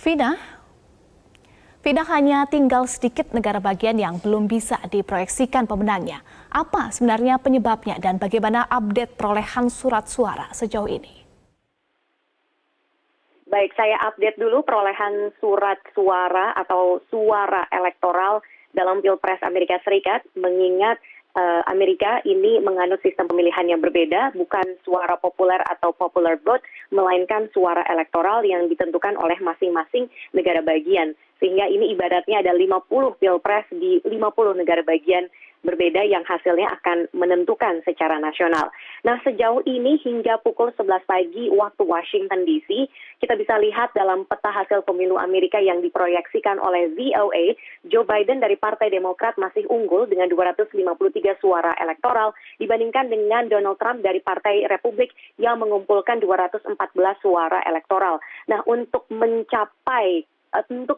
Vina, hanya tinggal sedikit negara bagian yang belum bisa diproyeksikan pemenangnya. Apa sebenarnya penyebabnya dan bagaimana update perolehan surat suara sejauh ini? Baik, saya update dulu perolehan surat suara atau suara elektoral dalam Pilpres Amerika Serikat, mengingat Amerika ini menganut sistem pemilihan yang berbeda, bukan suara populer atau popular vote, melainkan suara elektoral yang ditentukan oleh masing-masing negara bagian. Sehingga ini ibaratnya ada 50 pilpres di 50 negara bagian berbeda yang hasilnya akan menentukan secara nasional. Nah, sejauh ini hingga pukul 11 pagi waktu Washington DC, kita bisa lihat dalam peta hasil pemilu Amerika yang diproyeksikan oleh VOA, Joe Biden dari Partai Demokrat masih unggul dengan 253 suara elektoral dibandingkan dengan Donald Trump dari Partai Republik yang mengumpulkan 214 suara elektoral. Nah, untuk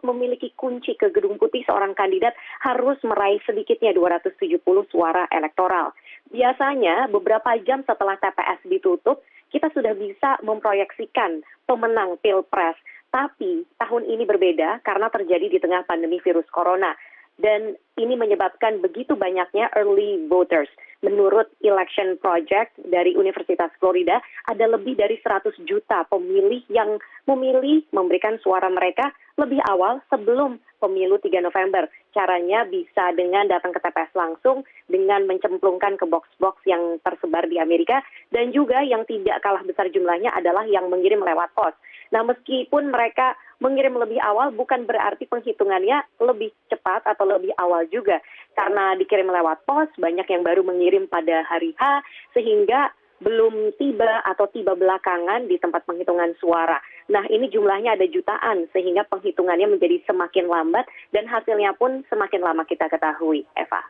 memiliki kunci ke Gedung Putih, seorang kandidat harus meraih sedikitnya 270 suara elektoral. Biasanya beberapa jam setelah TPS ditutup, kita sudah bisa memproyeksikan pemenang Pilpres. Tapi tahun ini berbeda karena terjadi di tengah pandemi virus corona. Dan ini menyebabkan begitu banyaknya early voters. Menurut Election Project dari Universitas Florida, ada lebih dari 100 juta pemilih yang memilih memberikan suara mereka lebih awal sebelum pemilu 3 November. Caranya bisa dengan datang ke TPS langsung, dengan mencemplungkan ke box-box yang tersebar di Amerika, dan juga yang tidak kalah besar jumlahnya adalah yang mengirim lewat pos. Nah, meskipun mereka mengirim lebih awal, bukan berarti penghitungannya lebih cepat atau lebih awal juga. Karena dikirim lewat pos, banyak yang baru mengirim pada hari H, sehingga belum tiba atau tiba belakangan di tempat penghitungan suara. Nah, ini jumlahnya ada jutaan, sehingga penghitungannya menjadi semakin lambat dan hasilnya pun semakin lama kita ketahui, Eva.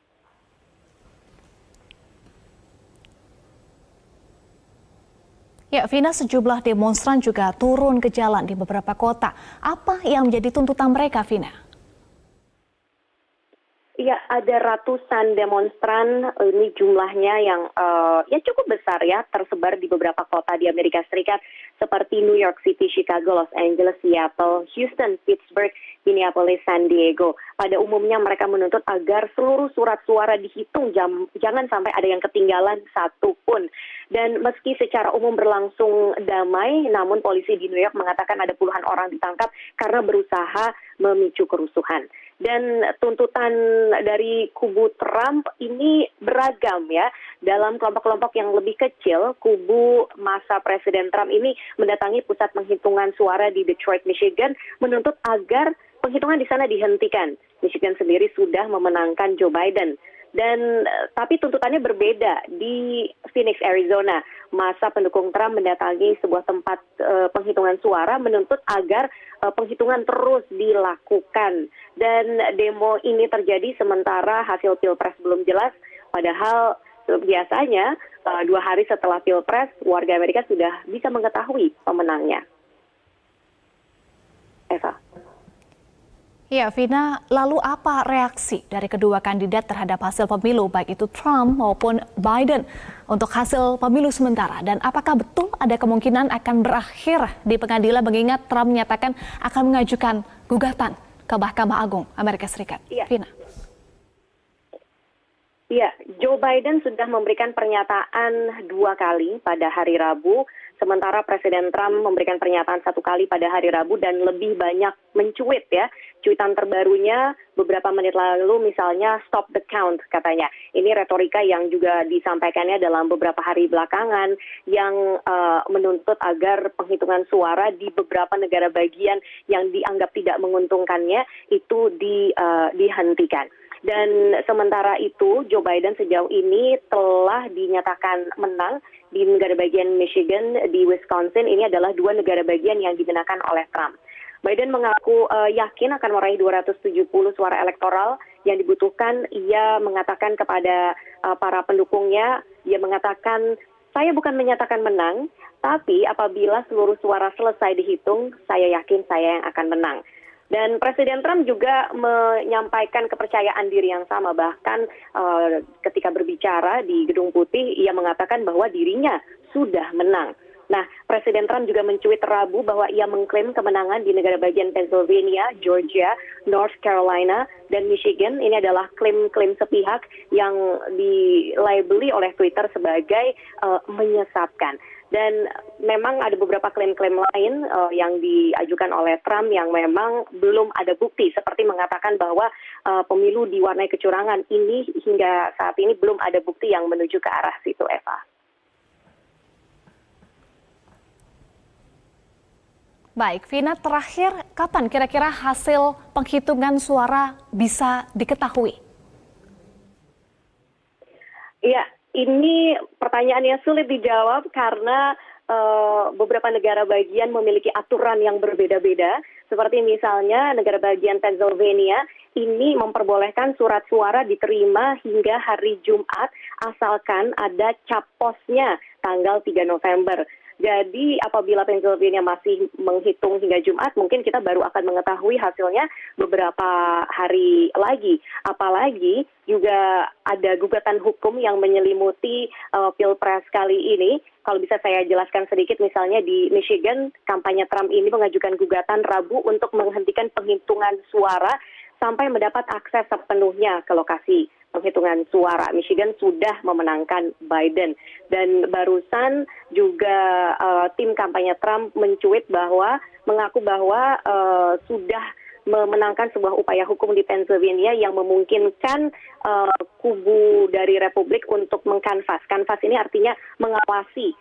Ya, Vina, sejumlah demonstran juga turun ke jalan di beberapa kota. Apa yang menjadi tuntutan mereka, Vina? Ya, ada ratusan demonstran, ini jumlahnya yang cukup besar ya, tersebar di beberapa kota di Amerika Serikat seperti New York City, Chicago, Los Angeles, Seattle, Houston, Pittsburgh, Minneapolis, San Diego. Pada umumnya mereka menuntut agar seluruh surat suara dihitung, jangan sampai ada yang ketinggalan satu pun. Dan meski secara umum berlangsung damai, namun polisi di New York mengatakan ada puluhan orang ditangkap karena berusaha memicu kerusuhan. Dan tuntutan dari kubu Trump ini beragam ya. Dalam kelompok-kelompok yang lebih kecil, kubu masa Presiden Trump ini mendatangi pusat penghitungan suara di Detroit, Michigan, menuntut agar penghitungan di sana dihentikan. Michigan sendiri sudah memenangkan Joe Biden. Dan tapi tuntutannya berbeda di Phoenix, Arizona. Masa pendukung Trump mendatangi sebuah tempat penghitungan suara menuntut agar penghitungan terus dilakukan. Dan demo ini terjadi sementara hasil Pilpres belum jelas, padahal biasanya 2 hari setelah Pilpres warga Amerika sudah bisa mengetahui pemenangnya. Eva. Ya, Vina, lalu apa reaksi dari kedua kandidat terhadap hasil pemilu, baik itu Trump maupun Biden, untuk hasil pemilu sementara? Dan apakah betul ada kemungkinan akan berakhir di pengadilan, mengingat Trump menyatakan akan mengajukan gugatan ke Mahkamah Agung Amerika Serikat? Iya. Vina. Ya, Joe Biden sudah memberikan pernyataan 2 kali pada hari Rabu, sementara Presiden Trump memberikan pernyataan 1 kali pada hari Rabu dan lebih banyak mencuit ya. Cuitan terbarunya beberapa menit lalu misalnya stop the count katanya. Ini retorika yang juga disampaikannya dalam beberapa hari belakangan yang menuntut agar penghitungan suara di beberapa negara bagian yang dianggap tidak menguntungkannya itu dihentikan. Dan sementara itu, Joe Biden sejauh ini telah dinyatakan menang di negara bagian Michigan, di Wisconsin. Ini adalah 2 negara bagian yang dimenangkan oleh Trump. Biden mengaku yakin akan meraih 270 suara elektoral yang dibutuhkan. Ia mengatakan kepada para pendukungnya, ia mengatakan, saya bukan menyatakan menang, tapi apabila seluruh suara selesai dihitung, saya yakin saya yang akan menang. Dan Presiden Trump juga menyampaikan kepercayaan diri yang sama. Bahkan ketika berbicara di Gedung Putih, ia mengatakan bahwa dirinya sudah menang. Nah, Presiden Trump juga mencuit Rabu bahwa ia mengklaim kemenangan di negara bagian Pennsylvania, Georgia, North Carolina, dan Michigan. Ini adalah klaim-klaim sepihak yang dilabeli oleh Twitter sebagai menyesatkan. Dan memang ada beberapa klaim-klaim lain yang diajukan oleh Trump yang memang belum ada bukti, seperti mengatakan bahwa pemilu diwarnai kecurangan. Ini hingga saat ini belum ada bukti yang menuju ke arah situ, Eva. Baik, Vina, terakhir kapan kira-kira hasil penghitungan suara bisa diketahui? Iya, ini pertanyaan yang sulit dijawab karena beberapa negara bagian memiliki aturan yang berbeda-beda. Seperti misalnya negara bagian Pennsylvania ini memperbolehkan surat suara diterima hingga hari Jumat asalkan ada cap posnya tanggal 3 November. Jadi apabila Pennsylvania masih menghitung hingga Jumat, mungkin kita baru akan mengetahui hasilnya beberapa hari lagi. Apalagi juga ada gugatan hukum yang menyelimuti Pilpres kali ini. Kalau bisa saya jelaskan sedikit, misalnya di Michigan, kampanye Trump ini mengajukan gugatan Rabu untuk menghentikan penghitungan suara sampai mendapat akses sepenuhnya ke lokasi penghitungan suara. Michigan sudah memenangkan Biden. Dan barusan juga tim kampanye Trump mencuit bahwa mengaku bahwa sudah memenangkan sebuah upaya hukum di Pennsylvania yang memungkinkan kubu dari Republik untuk mengkanvas. Kanvas ini artinya mengawasi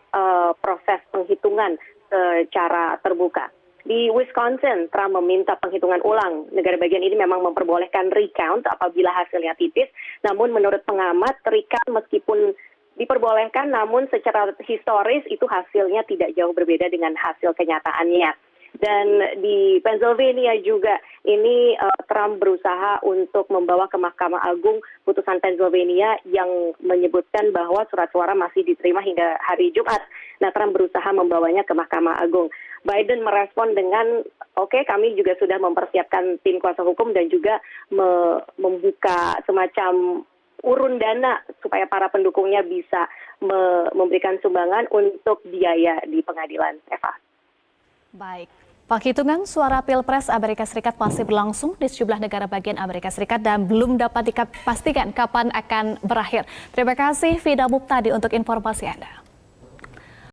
proses penghitungan secara terbuka. Di Wisconsin, Trump meminta penghitungan ulang. Negara bagian ini memang memperbolehkan recount apabila hasilnya tipis. Namun menurut pengamat, recount meskipun diperbolehkan, namun secara historis itu hasilnya tidak jauh berbeda dengan hasil kenyataannya. Dan di Pennsylvania juga ini Trump berusaha untuk membawa ke Mahkamah Agung putusan Pennsylvania yang menyebutkan bahwa surat suara masih diterima hingga hari Jumat. Nah, Trump berusaha membawanya ke Mahkamah Agung. Biden merespon dengan, oke, kami juga sudah mempersiapkan tim kuasa hukum dan juga membuka semacam urun dana supaya para pendukungnya bisa memberikan sumbangan untuk biaya di pengadilan. Eva. Baik. Penghitungan suara Pilpres Amerika Serikat masih berlangsung di sejumlah negara bagian Amerika Serikat dan belum dapat dipastikan kapan akan berakhir. Terima kasih Vida Muptadi untuk informasi Anda.